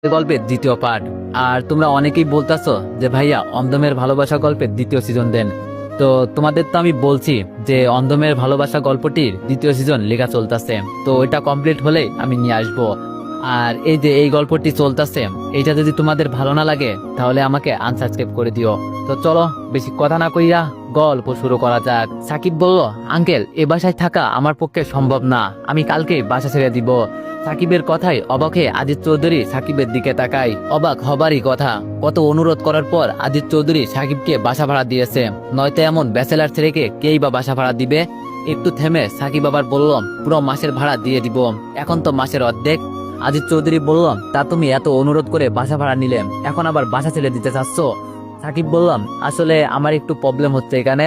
গল্পের দ্বিতীয় পার্ট। আর তোমরা অনেকেই বলতাছো যে ভাইয়া অন্ধমের ভালোবাসা গল্পের দ্বিতীয় সিজন দেন। তো তোমাদের তো আমি বলছি যে অন্ধমের ভালোবাসা গল্পটির দ্বিতীয় সিজন লেখা চলতেছে, তো এটা কমপ্লিট হলে আমি নিয়ে আসবো। আর এই যে এই গল্পটি চলতেছে, এইটা যদি তোমাদের ভালো না লাগে তাহলে আমাকে আনসাবস্ক্রাইব করে দিও। তো চলো বেশি কথা না কইরা গল্প শুরু করা যাক। সাকিব বলল, আঙ্কেল এ বাসায় থাকা আমার পক্ষে সম্ভব না, আমি কালকেই বাসা ছেড়ে দিব। সাকিবের কথায় অবাক হয়ে আজিজ চৌধুরী সাকিবের দিকে তাকায়। অবাক হবারই কথা, কত অনুরোধ করার পর আজিজ চৌধুরী সাকিবকে বাসা ভাড়া দিয়েছে, নয়তো এমন ব্যাচেলার ছেলেকে কেই বা বাসা ভাড়া দিবে। একটু থেমে সাকিব আবার বলল, পুরো মাসের ভাড়া দিয়ে দিব, এখন তো মাসের অর্ধেক। আজিজ চৌধুরী বলল, তা তুমি এত অনুরোধ করে বাসা ভাড়া নিলে, এখন আবার বাসা ছেড়ে দিতে চাচ্ছ? সাকিব বললাম, আসলে আমার একটু প্রবলেম হচ্ছে এখানে।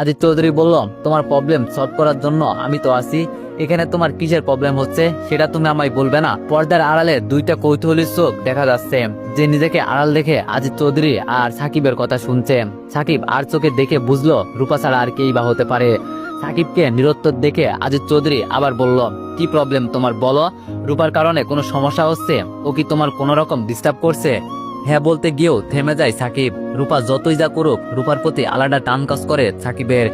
আজিজ চৌধুরী বলল, তোমার প্রবলেম সলভ করার জন্য আমি তো আছি, এখানে তোমার কিসের প্রবলেম হচ্ছে সেটা তুমি আমায় বলবে না? পর্দার আড়ালে দুইটা কৌতূহলী চোখ দেখা যাচ্ছে, যে নিজেকে আড়াল দেখে আজিজ চৌধুরী আর সাকিবের কথা শুনছে। সাকিব আর চোখে দেখে বুঝলো রূপা ছাড়া আর কেই বা হতে পারে। সাকিবকে নিরুত্তর দেখে আজিজ চৌধুরী আবার বলল, কি প্রবলেম তোমার বলো? রূপার কারণে কোনো সমস্যা হচ্ছে? ও কি তোমার কোনো রকম ডিস্টার্ব করছে? হ্যাঁ বলতে গিয়েও থেমে যায় সাকিব। রূপা যতই যা করুক, রূপার প্রতি আলাদা টান কাজ করে সাকিবের।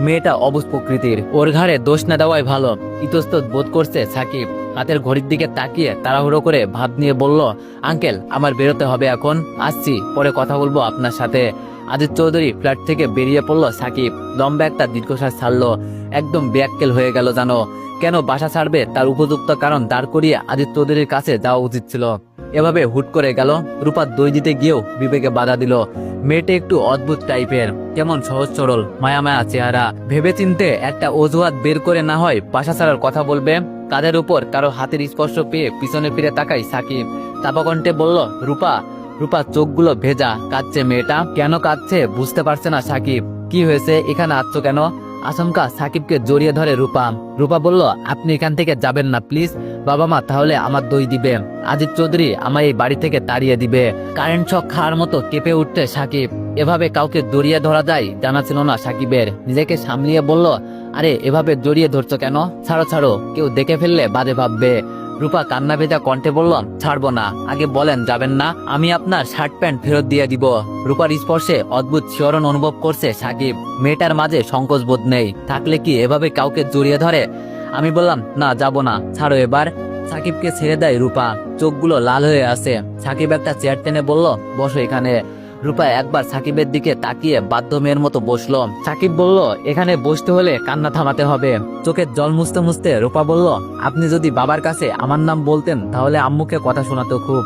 মেয়েটা অবুঝ প্রকৃতির, ওর ঘাড়ে দোষ না দেওয়াই ভালো। ইতস্তত বোধ করছে সাকিব। হাতের ঘড়ির দিকে তাকিয়ে তাড়াহুড়ো করে ভাব নিয়ে বলল, আঙ্কেল আমার বেরোতে হবে এখন, আসছি, পরে কথা বলবো আপনার সাথে। আজিজ চৌধুরী ফ্ল্যাট থেকে বেরিয়ে পড়লো সাকিব। লম্বা একটা দীর্ঘশ্বাস ছাড়লো। একদম বেয়াক্কেল হয়ে গেল জানো। কেন বাসা ছাড়বে তার উপযুক্ত কারণ দাঁড় করিয়ে আজিজ চৌধুরীর কাছে যাওয়া উচিত ছিল। এভাবে হুট করে গেল। রূপার দই দিতে গিয়েও বিবেকে বাধা দিল। মেয়েটা একটু অদ্ভুত টাইপের, কেমন সহজ সরল মায়া মায়া চেহারা। ভেবে চিনতে একটা অজুহাত বের করে না হয় বাসা ছাড়ার কথা বলবে। কাঁধের উপর কারো হাতের স্পর্শ পেয়ে পিছনে ফিরে তাকাই সাকিব। তাপাকণ্ঠে বলল, রূপা। রূপা চোখগুলো ভেজা, কাঁদছে মেয়েটা। কেন কাঁদছে বুঝতে পারছে না সাকিব। কি হয়েছে, এখানে আসছো কেন? আচমকা সাকিবকে জড়িয়ে ধরে রূপা। রূপা বলল, আপনি এখান থেকে যাবেন না প্লিজ। বাবা মা তাহলে আমার দই দিবে, আজিজ চৌধুরী আমায় এই বাড়ি থেকে তাড়িয়ে দিবে। কারেন্ট শক খাওয়ার মতো কেঁপে উঠতে সাকিব। এভাবে কাউকে জড়িয়ে ধরা যায় জানা ছিল না সাকিবের। নিজেকে সামলিয়ে বলল, আরে এভাবে জড়িয়ে ধরছো কেন? ছাড়ো ছাড়ো, কেউ দেখে ফেললে বাজে ভাববে। রূপা কান্না ভেজা কণ্ঠে বলল, ছাড়বো না, আগে বলেন যাবেন না, আমি আপনার শার্ট প্যান্ট ফেরত দিয়ে দিব। রূপার স্পর্শে অদ্ভুত শিহরণ অনুভব করছে সাকিব। মেয়েটার মাঝে সংকোচ বোধ নেই, থাকলে কি এভাবে কাউকে জড়িয়ে ধরে? আমি বললাম, না যাব না, ছাড়ো এবার। সাকিবকে ছেড়ে দেয় রূপা। চোখগুলো লাল হয়ে আসে। সাকিব একটা চেয়ার টেনে বলল, বসো এখানে। রূপা একবার সাকিবের দিকে তাকিয়ে বাধ্য মেয়ের মতো বসলো। সাকিব বলল, এখানে বসতে হলে কান্না থামাতে হবে। চোখের জল মুছতে মুছতে রূপা বলল, আপনি যদি বাবার কাছে আমার নাম বলতেন তাহলে আম্মুকে কথা শোনাতো খুব।